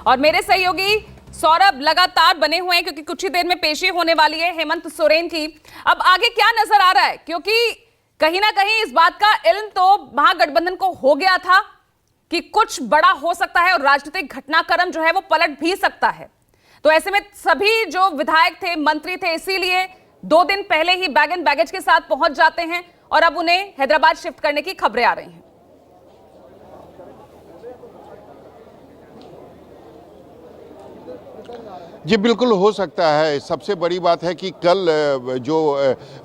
और मेरे सहयोगी सौरभ लगातार बने हुए हैं क्योंकि कुछ ही देर में पेशी होने वाली है हेमंत सोरेन की। अब आगे क्या नजर आ रहा है, क्योंकि कहीं ना कहीं इस बात का इल्म तो महागठबंधन को हो गया था कि कुछ बड़ा हो सकता है और राजनीतिक घटनाक्रम जो है वो पलट भी सकता है। तो ऐसे में सभी जो विधायक थे, मंत्री थे, इसीलिए 2 दिन पहले ही बैग एंड बैगेज के साथ पहुंच जाते हैं और अब उन्हें हैदराबाद शिफ्ट करने की खबरें आ रही हैं। जी बिल्कुल हो सकता है। सबसे बड़ी बात है कि कल जो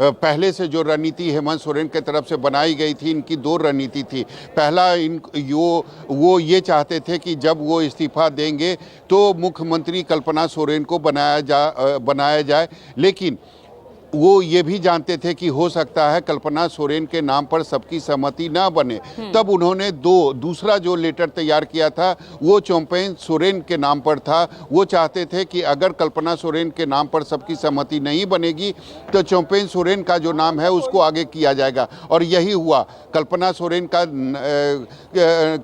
पहले से जो रणनीति हेमंत सोरेन की तरफ से बनाई गई थी, इनकी 2 रणनीति थी। पहला वो ये चाहते थे कि जब वो इस्तीफा देंगे तो मुख्यमंत्री कल्पना सोरेन को बनाया जाए, लेकिन वो ये भी जानते थे कि हो सकता है कल्पना सोरेन के नाम पर सबकी सहमति ना बने। तब उन्होंने दूसरा जो लेटर तैयार किया था वो चौम्पेन सोरेन के नाम पर था। वो चाहते थे कि अगर कल्पना सोरेन के नाम पर सबकी सहमति नहीं बनेगी तो चौम्पेन सोरेन का जो नाम है उसको आगे किया जाएगा, और यही हुआ। कल्पना सोरेन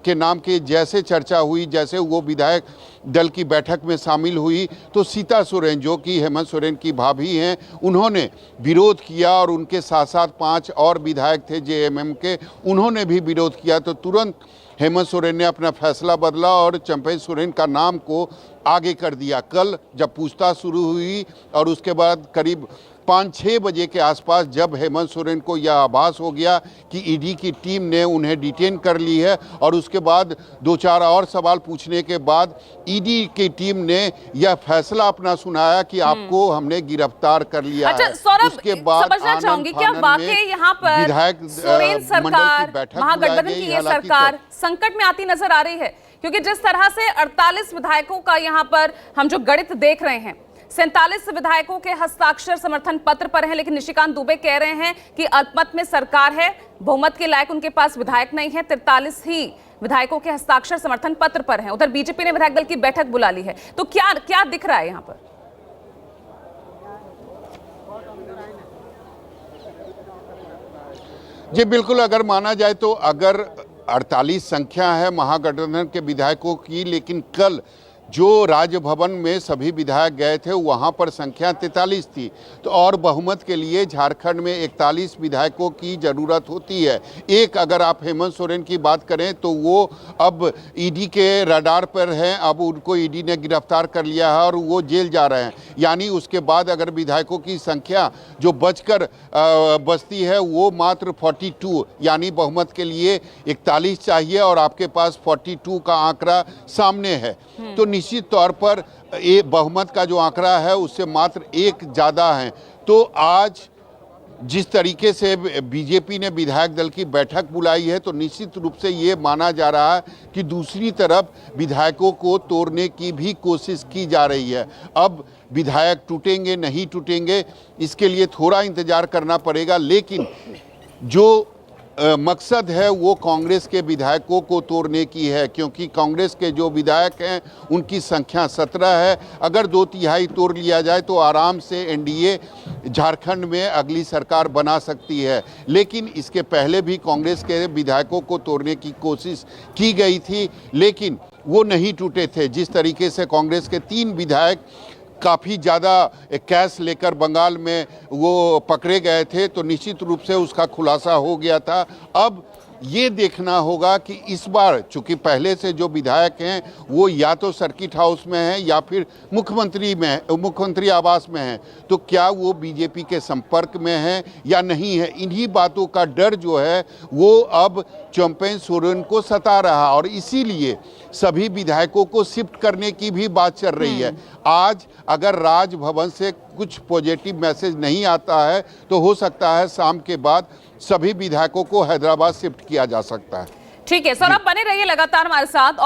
के नाम की जैसे चर्चा हुई, जैसे वो विधायक दल की बैठक में शामिल हुई, तो सीता सोरेन जो कि हेमंत सोरेन की भाभी हैं, उन्होंने विरोध किया और उनके साथ साथ 5 और विधायक थे जेएमएम के, उन्होंने भी विरोध किया। तो तुरंत हेमंत सोरेन ने अपना फैसला बदला और चौम्पेन सोरेन का नाम को आगे कर दिया। कल जब पूछताछ शुरू हुई और उसके बाद करीब 5-6 बजे के आसपास जब हेमंत सोरेन को यह आभास हो गया कि ईडी की टीम ने उन्हें डिटेन कर ली है, और उसके बाद 2-4 और सवाल पूछने के बाद ईडी की टीम ने यह फैसला अपना सुनाया कि आपको हमने गिरफ्तार कर लिया है। उसके बाद समझना चाहूंगी क्या वाकई यहाँ पर विधायक सोरेन सरकार, महागठबंधन की ये सरकार संकट में आती नजर आ रही है? क्योंकि जिस तरह से 48 विधायकों का यहाँ पर हम जो गणित देख रहे हैं, 47 विधायकों के हस्ताक्षर समर्थन पत्र पर हैं, लेकिन निशिकांत दुबे कह रहे हैं कि अल्पमत में सरकार है, बहुमत के लायक उनके पास विधायक नहीं है। 43 ही विधायकों के हस्ताक्षर समर्थन पत्र पर हैं। उधर बीजेपी ने विधायक दल की बैठक बुला ली है। तो क्या क्या दिख रहा है यहाँ पर? जी बिल्कुल, अगर माना जाए तो अगर 48 संख्या है महागठबंधन के विधायकों की, लेकिन कल जो राजभवन में सभी विधायक गए थे वहां पर संख्या 43 थी, तो और बहुमत के लिए झारखंड में 41 विधायकों की ज़रूरत होती है। एक अगर आप हेमंत सोरेन की बात करें तो वो अब ईडी के रडार पर हैं, अब उनको ईडी ने गिरफ्तार कर लिया है और वो जेल जा रहे हैं। यानी उसके बाद अगर विधायकों की संख्या जो बचती है वो मात्र 42, यानी बहुमत के लिए 41 चाहिए और आपके पास 42 का आंकड़ा सामने है। तो निश्चित तौर पर बहुमत का जो आंकड़ा है उससे मात्र 1 ज़्यादा है। तो आज जिस तरीके से बीजेपी ने विधायक दल की बैठक बुलाई है, तो निश्चित रूप से ये माना जा रहा है कि दूसरी तरफ विधायकों को तोड़ने की भी कोशिश की जा रही है। अब विधायक टूटेंगे नहीं टूटेंगे इसके लिए थोड़ा इंतजार करना पड़ेगा, लेकिन जो मकसद है वो कांग्रेस के विधायकों को तोड़ने की है, क्योंकि कांग्रेस के जो विधायक हैं उनकी संख्या 17 है। अगर 2/3 तोड़ लिया जाए तो आराम से एनडीए झारखंड में अगली सरकार बना सकती है। लेकिन इसके पहले भी कांग्रेस के विधायकों को तोड़ने की कोशिश की गई थी, लेकिन वो नहीं टूटे थे। जिस तरीके से कांग्रेस के 3 विधायक काफ़ी ज़्यादा कैश लेकर बंगाल में वो पकड़े गए थे, तो निश्चित रूप से उसका खुलासा हो गया था। अब ये देखना होगा कि इस बार चूंकि पहले से जो विधायक हैं वो या तो सर्किट हाउस में हैं या फिर मुख्यमंत्री आवास में हैं, तो क्या वो बीजेपी के संपर्क में हैं या नहीं है, इन्हीं बातों का डर जो है वो अब चौम्पेन सोरेन को सता रहा, और इसीलिए सभी विधायकों को शिफ्ट करने की भी बात चल रही है। आज अगर राजभवन से कुछ पॉजिटिव मैसेज नहीं आता है तो हो सकता है शाम के बाद सभी विधायकों को हैदराबाद शिफ्ट किया जा सकता है। ठीक है सर, आप बने रहिए लगातार हमारे साथ।